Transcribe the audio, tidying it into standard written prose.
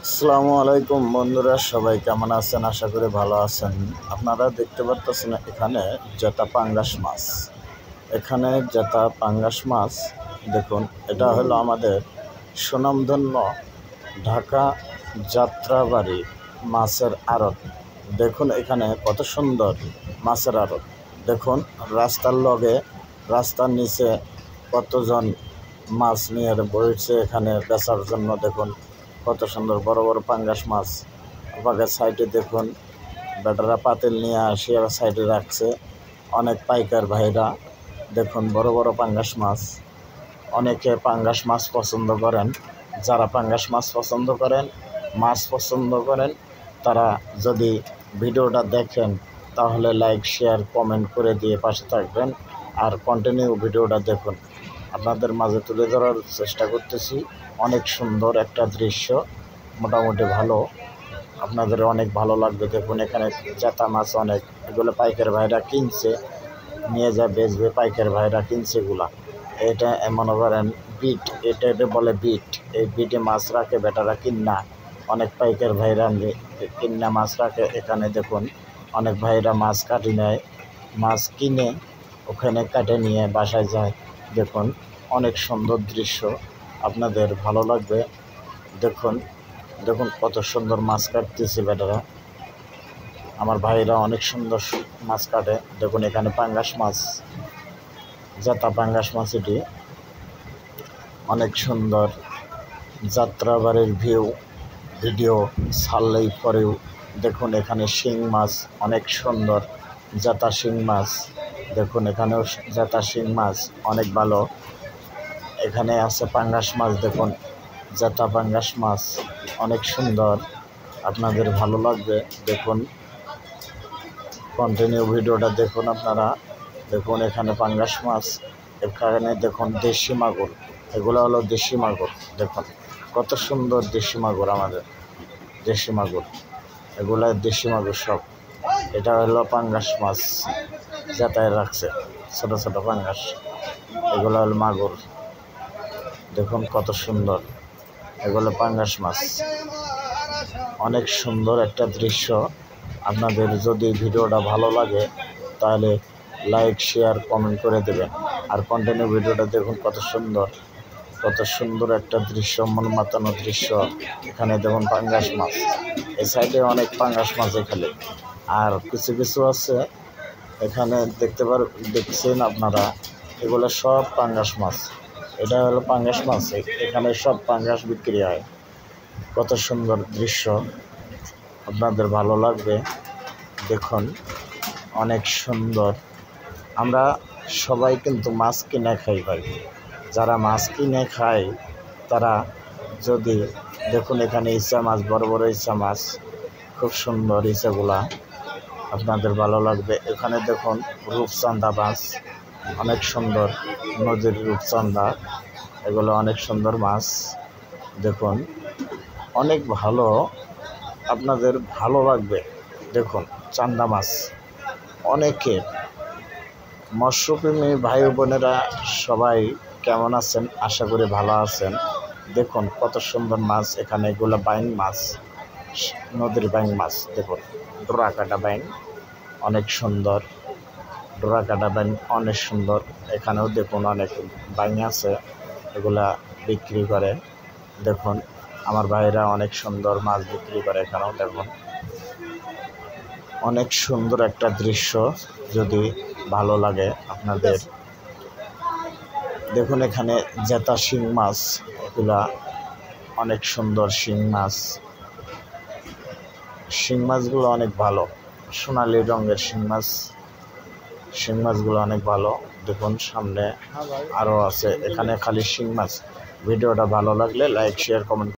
আসসালামু আলাইকুম বন্ধুরা, সবাই কেমন আছেন? আশা করি ভালো আছেন। আপনারা দেখতে পাচ্ছেন এখানে জেতা পাঙ্গাস মাছ। এখানে জেতা পাঙ্গাস মাছ দেখুন, এটা হলো আমাদের সুনামধন্য ঢাকা যাত্রাবাড়ি মাছের আড়ত। দেখুন এখানে কত সুন্দর মাছের আড়ত। দেখুন রাস্তার লগে, রাস্তার নিচে কতজন মাছ নিয়ে বসেছে এখানে বেচার জন্য। দেখুন কত সুন্দর বড় বড় পাঙ্গাস মাছ। বাগের সাইডে দেখুন বেটারা পাতিল নিয়ে আসি আর সাইডে রাখছে। অনেক পাইকার ভাইরা দেখুন বড় বড় পাঙ্গাস মাছ। অনেকে পাঙ্গাস মাছ পছন্দ করেন। যারা পাঙ্গাস মাছ পছন্দ করেন, মাছ পছন্দ করেন, তারা যদি ভিডিওটা দেখেন তাহলে লাইক, শেয়ার, কমেন্ট করে দিয়ে পাশে থাকবেন আর কন্টিনিউ ভিডিওটা দেখুন। আপনাদের মাঝে তুলে ধরার চেষ্টা করতেছি। অনেক সুন্দর একটা দৃশ্য, মোটামুটি ভালো, আপনাদের অনেক ভালো লাগবে। দেখুন এখানে জেতা মাছ অনেক, এগুলো পাইকার ভাইরা কিনছে, নিয়ে যা বেচবে। পাইকার ভাইরা কিনছে এগুলা। এটা মনে করেন বিট, এটা বলে বিট। এই বিটে মাছ রাখে বেটারা কিন্না। অনেক পাইকার ভাইরা কিন্না মাছ রাখে। এখানে দেখুন অনেক ভাইরা মাছ কাটি নেয়, মাছ কিনে ওখানে কাটে নিয়ে বাসায় যায়। দেখুন অনেক সুন্দর দৃশ্য, আপনাদের ভালো লাগবে। দেখুন দেখুন কত সুন্দর মাছ কাটতেছে বেটারা। আমার ভাইরা অনেক সুন্দর মাছ কাটে। দেখুন এখানে পাঙ্গাস মাছ, জেতা পাঙ্গাস মাছ। এটি অনেক সুন্দর। যাত্রাবাড়ির ভিডিও ছাড়লেই পরেও দেখুন এখানে শিং মাছ অনেক সুন্দর, জেতা শিং মাছ। দেখুন এখানেও জেতা শিং মাছ অনেক ভালো। এখানে আছে পাঙ্গাস মাছ, দেখুন জেতা পাঙ্গাস মাছ অনেক সুন্দর, আপনাদের ভালো লাগবে। দেখুন কন্টিনিউ ভিডিওটা দেখুন আপনারা। দেখুন এখানে পাঙ্গাস মাছ, এখানে দেখুন দেশি মাগুর, এগুলো হলো দেশি মাগুর। দেখুন কত সুন্দর দেশি মাগুর, আমাদের দেশি মাগুর, এগুলা দেশি মাগুর সব। এটা হলো পাঙ্গাস মাছ, জেতায় রাখছে ছোট ছোট পাঙ্গাস, এগুলো হলো মাগুর। দেখুন কত সুন্দর, এগুলো পাঙ্গাস মাছ। অনেক সুন্দর একটা দৃশ্য। আপনাদের যদি ভিডিওটা ভালো লাগে তাহলে লাইক, শেয়ার, কমেন্ট করে দেবেন আর কন্টিনিউ ভিডিওটা দেখুন। কত সুন্দর, কত সুন্দর একটা দৃশ্য, মন মাতানো দৃশ্য। এখানে দেখুন পাঙ্গাস মাছ, এই সাইডে অনেক পাঙ্গাস মাছ এখানে। আর কিছু কিছু আছে এখানে দেখছেন আপনারা, এগুলো সব পাঙ্গাস মাছ। এটা হলো পাঙ্গাস মাছ, এখানে সব পাঙ্গাস বিক্রি হয়। কত সুন্দর দৃশ্য, আপনাদের ভালো লাগবে। দেখুন অনেক সুন্দর। আমরা সবাই কিন্তু মাছ কিনে খাই ভাই। যারা মাছ কিনে খায় তারা যদি দেখুন এখানে ইচা মাছ, বড় বড় ইচা মাছ, খুব সুন্দর ইচাগুলা, আপনাদের ভালো লাগবে। এখানে দেখুন রূপচাঁদা মাছ অনেক সুন্দর, নদীর রূপচাঁদা, এগুলো অনেক সুন্দর মাছ। দেখুন অনেক ভালো, আপনাদের ভালো লাগবে। দেখুন চান্দা মাছ, অনেকে মৎস্যপ্রেমী ভাই বোনেরা সবাই কেমন আছেন? আশা করি ভালো আছেন। দেখুন কত সুন্দর মাছ এখানে, এগুলো বাইং মাছ, নদীর বাইং মাছ। দেখুন ডোরাকাটা বাইং অনেক সুন্দর, ডোরাকাটা বাইং অনেক সুন্দর। এখানেও দেখুন অনেক বাইং আছে, এগুলা বিক্রি করে। দেখুন আমার ভাইরা অনেক সুন্দর মাছ বিক্রি করে এখানেও। দেখুন অনেক সুন্দর একটা দৃশ্য, যদি ভালো লাগে আপনাদের। দেখুন এখানে জেতা শিং মাছ, এগুলা অনেক সুন্দর শিং মাছ। শিং মাছগুলো অনেক ভালো, সোনালি রঙের শিং মাছ। শিং মাছগুলো অনেক ভালো। দেখুন সামনে আরও আছে, এখানে খালি শিং মাছ। ভিডিওটা ভালো লাগলে লাইক, শেয়ার, কমেন্ট